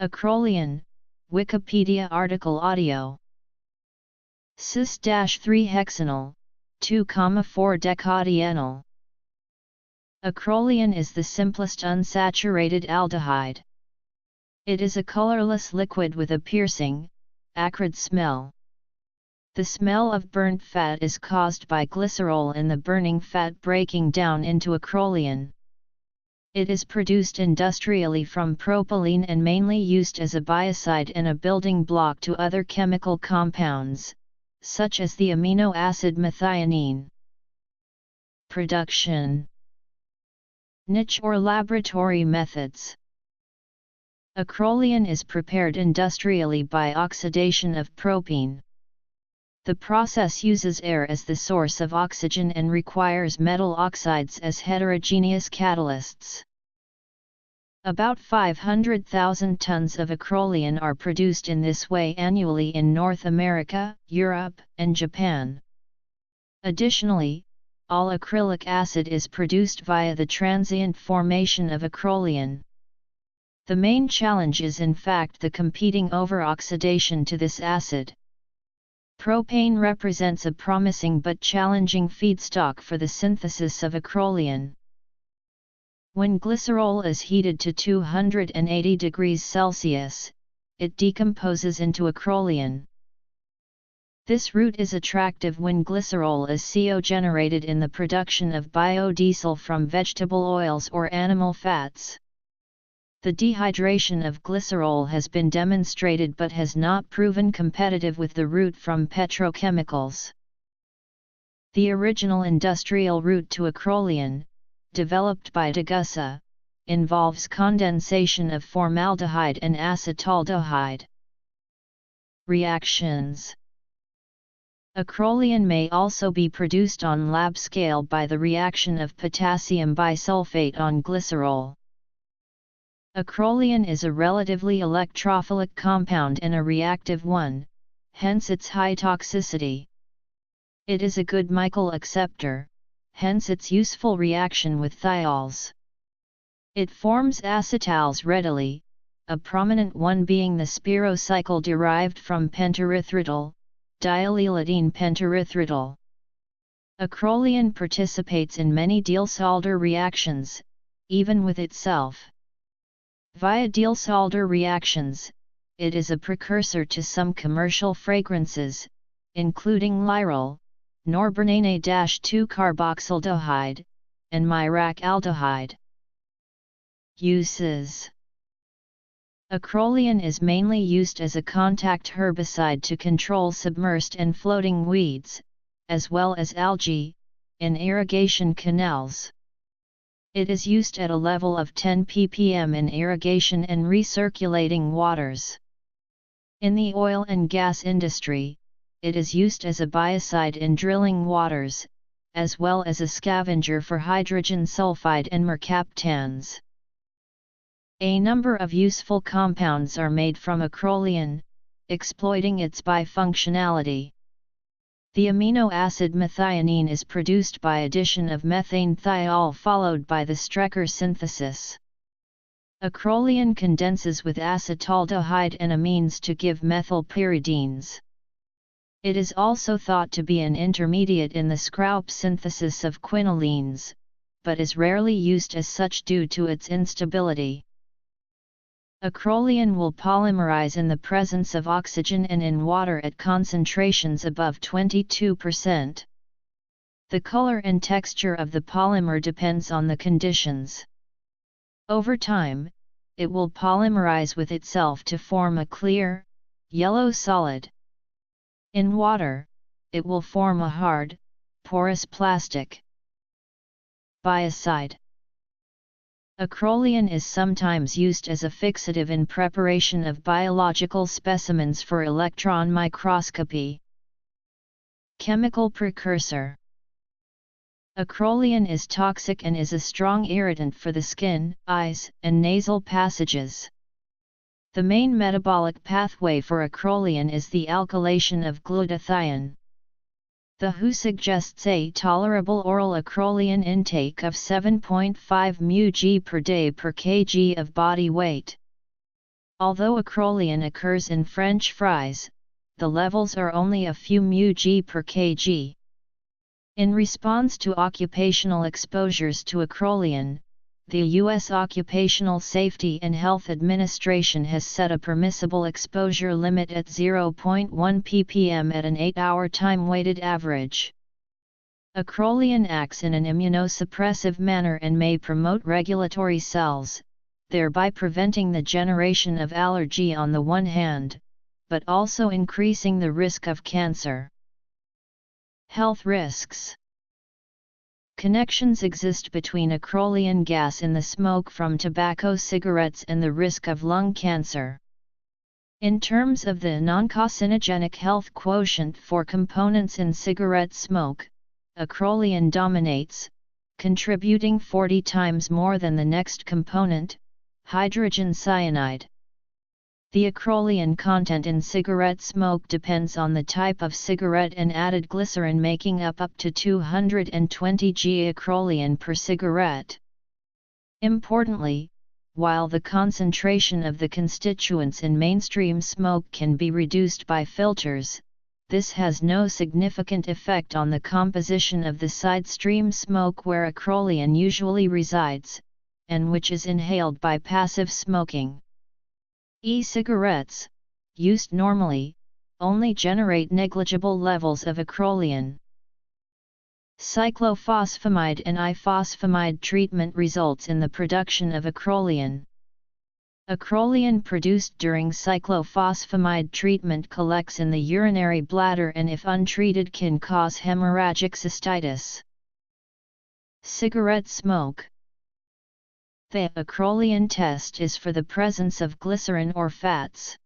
Acrolein, Wikipedia article audio. Cis-3-hexanyl, 2,4-decadienyl. Acrolein is the simplest unsaturated aldehyde. It is a colorless liquid with a piercing, acrid smell. The smell of burnt fat is caused by glycerol in the burning fat breaking down into acrolein. It is produced industrially from propylene and mainly used as a biocide and a building block to other chemical compounds, such as the amino acid methionine. Production. Niche or laboratory methods. Acrolein is prepared industrially by oxidation of propene. The process uses air as the source of oxygen and requires metal oxides as heterogeneous catalysts. About 500,000 tons of acrolein are produced in this way annually in North America, Europe, and Japan. Additionally, all acrylic acid is produced via the transient formation of acrolein. The main challenge is in fact the competing over-oxidation to this acid. Propane represents a promising but challenging feedstock for the synthesis of acrolein. When glycerol is heated to 280 degrees Celsius, it decomposes into acrolein. This route is attractive when glycerol is CO-generated in the production of biodiesel from vegetable oils or animal fats. The dehydration of glycerol has been demonstrated but has not proven competitive with the route from petrochemicals. The original industrial route to acrolein, developed by Degussa, involves condensation of formaldehyde and acetaldehyde. Reactions. Acrolein may also be produced on lab scale by the reaction of potassium bisulfate on glycerol. Acrolein is a relatively electrophilic compound and a reactive one, hence its high toxicity. It is a good Michael acceptor, hence its useful reaction with thiols. It forms acetals readily, a prominent one being the spirocycle derived from penterythritol, diallylidene penterythritol. Acrolein participates in many Diels-Alder reactions, even with itself. Via Diels-Alder reactions, it is a precursor to some commercial fragrances, including Lyrol, Norbernane-2-carboxyldehyde, and myracaldehyde. Uses. Acrolein is mainly used as a contact herbicide to control submersed and floating weeds, as well as algae, in irrigation canals. It is used at a level of 10 ppm in irrigation and recirculating waters. In the oil and gas industry, it is used as a biocide in drilling waters, as well as a scavenger for hydrogen sulfide and mercaptans. A number of useful compounds are made from acrolein, exploiting its bifunctionality. The amino acid methionine is produced by addition of methane thiol followed by the Strecker synthesis. Acrolein condenses with acetaldehyde and amines to give methylpyridines. It is also thought to be an intermediate in the Scraup synthesis of quinolines, but is rarely used as such due to its instability. Acrolein will polymerize in the presence of oxygen and in water at concentrations above 22%. The color and texture of the polymer depends on the conditions. Over time, it will polymerize with itself to form a clear, yellow solid. In water, it will form a hard, porous plastic. Biocide. Acrolein is sometimes used as a fixative in preparation of biological specimens for electron microscopy. Chemical precursor. Acrolein is toxic and is a strong irritant for the skin, eyes, and nasal passages. The main metabolic pathway for acrolein is the alkylation of glutathione. The WHO suggests a tolerable oral acrolein intake of 7.5 μg per day per kg of body weight. Although acrolein occurs in French fries, the levels are only a few μg per kg. In response to occupational exposures to acrolein, the U.S. Occupational Safety and Health Administration has set a permissible exposure limit at 0.1 ppm at an 8-hour time-weighted average. Acrolein acts in an immunosuppressive manner and may promote regulatory cells, thereby preventing the generation of allergy on the one hand, but also increasing the risk of cancer. Health risks. Connections exist between acrolein gas in the smoke from tobacco cigarettes and the risk of lung cancer. In terms of the non-carcinogenic health quotient for components in cigarette smoke, acrolein dominates, contributing 40 times more than the next component, hydrogen cyanide. The acrolein content in cigarette smoke depends on the type of cigarette and added glycerin, making up to 220 g acrolein per cigarette. Importantly, while the concentration of the constituents in mainstream smoke can be reduced by filters, this has no significant effect on the composition of the side stream smoke where acrolein usually resides, and which is inhaled by passive smoking. E-cigarettes, used normally, only generate negligible levels of acrolein. Cyclophosphamide and ifosfamide treatment results in the production of acrolein. Acrolein produced during cyclophosphamide treatment collects in the urinary bladder and if untreated can cause hemorrhagic cystitis. Cigarette smoke. The acrolein test is for the presence of glycerin or fats.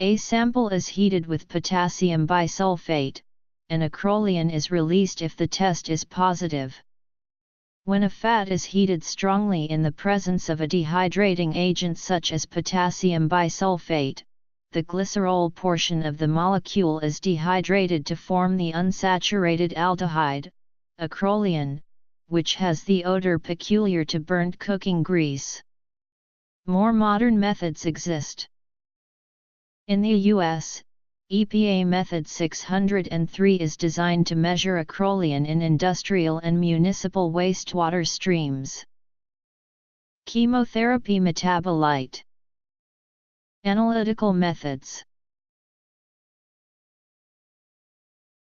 A sample is heated with potassium bisulfate, and acrolein is released if the test is positive. When a fat is heated strongly in the presence of a dehydrating agent such as potassium bisulfate, the glycerol portion of the molecule is dehydrated to form the unsaturated aldehyde, acrolein, which has the odor peculiar to burnt cooking grease. More modern methods exist. In the U.S., EPA Method 603 is designed to measure acrolein in industrial and municipal wastewater streams. Chemotherapy metabolite. Analytical methods.